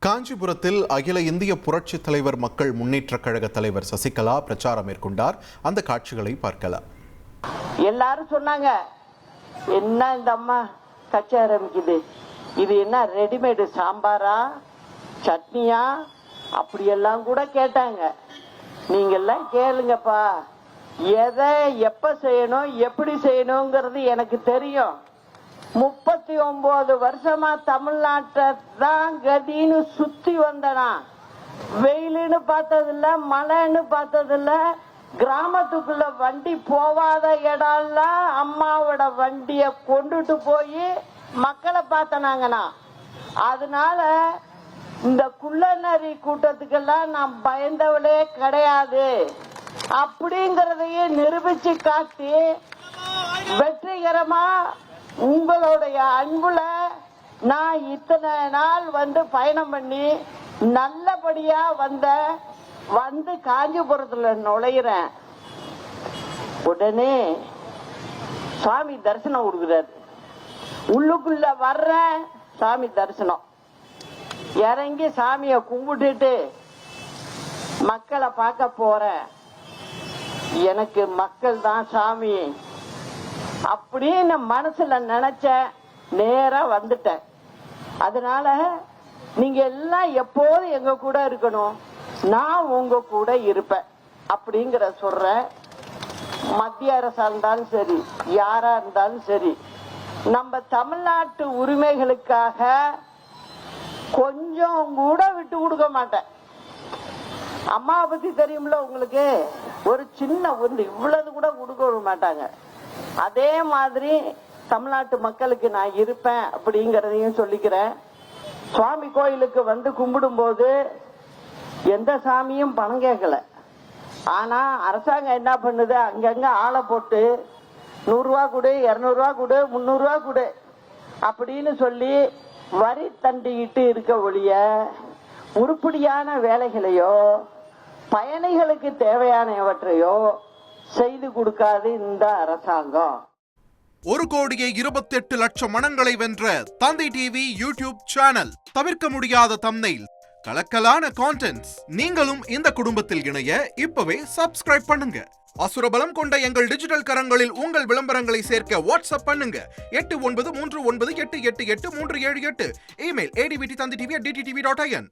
காஞ்சிபுரத்தில் அகில இந்திய புரட்சி தலைவர் மக்கள் முன்னேற்றக் கழக தலைவர் சசிகலா பிரச்சாரம் மேற்கொண்டார். அந்த காட்சிகளை பார்க்கலாம். எல்லாரும் சொன்னாங்க, என்ன இந்த அம்மா கட்சி ஆரம்பிக்குது, இது என்ன ரெடிமேடு சாம்பாரா சட்னியா அப்படியெல்லாம் கூட கேட்டாங்க. நீங்க எல்லாம் கேளுங்கப்பா, எதை எப்ப செய்யணும் எப்படி செய்யணுங்கிறது எனக்கு தெரியும். 39 வருஷமா தமிழ்நாட்டை தான் கதின்னு சுத்தி வந்தனா. வெயிலுன்னு பார்த்ததில்ல, மழைன்னு பார்த்ததில்ல, கிராமத்துக்குள்ள வண்டி போவாத இடம்லாம் அம்மாவோட வண்டிய கொண்டுட்டு போய் மக்களை பார்த்தனாங்கண்ணா. அதனால இந்த குள்ளநரி கூட்டத்துக்கெல்லாம் நான் பயந்தவளே கிடையாது அப்படிங்கறதையே நிரூபிச்சு காட்டி வெற்றிகரமா உங்களுடைய அன்புல நான் இத்தனை நாள் பயணம் பண்ணி நல்லபடியா வந்து காஞ்சிபுரத்துல நுழையிறேன். உடனே சாமி தரிசனம் கொடுக்குறாரு. உள்ளுக்குள்ள வர்றேன், சாமி தரிசனம். இறங்கி சாமிய கும்பிட்டுட்டு மக்களை பார்க்க போறேன். எனக்கு மக்கள் தான் சாமி அப்படின்னு மனசுல நினைச்ச நேரா வந்துட்டேன். அதனால நீங்க எல்லாம் எப்போதும் எங்க கூட இருக்கணும், நான் உங்க கூட இருப்பேன் அப்படிங்கிற சொல்றேன். மத்திய அரசா இருந்தாலும் சரி, யாரா இருந்தாலும் சரி, நம்ம தமிழ்நாட்டு உரிமைகளுக்காக கொஞ்சம் கூட விட்டு கொடுக்க மாட்டேன். அம்மாவை பத்தி தெரியும்ல உங்களுக்கு, ஒரு சின்ன ஒன்று இவ்வளவு கூட கொடுக்க மாட்டாங்க. அதே மாதிரி தமிழ்நாட்டு மக்களுக்கு நான் இருப்பேன் அப்படிங்கறதையும் சொல்லிக்கிறேன். சுவாமி கோயிலுக்கு வந்து கும்பிடும் போது எந்த சாமியும் பணம் கேட்கல. ஆனா அரசாங்கம் என்ன பண்ணுது, அங்கங்க ஆளை போட்டு 100 ரூபா கொடு, 200 ரூபா கொடு, 300 ரூபா கொடு அப்படின்னு சொல்லி வரி தண்டிக்கிட்டு இருக்க ஒழிய உருப்படியான வேலைகளையோ பயணிகளுக்கு தேவையானவற்றையோ செய்து கொடுக்காது இந்த அரசாங்கம். 1,28,00,000 மனங்களை வென்ற தந்தி டிவி யூடியூப் சேனல். தவிர்க்க முடியாத தம்ப்நெயில், கலக்கலான கான்டென்ட்ஸ். நீங்களும் இந்த குடும்பத்தில் இணைய இப்பவே சப்ஸ்கிரைப் பண்ணுங்க. அசுரபலம் கொண்ட எங்கள் டிஜிட்டல் கரங்களில் உங்கள் விளம்பரங்களை சேர்க்க வாட்ஸ்அப் பண்ணுங்க. 8939888378. Email advtthanditv@dttv.in.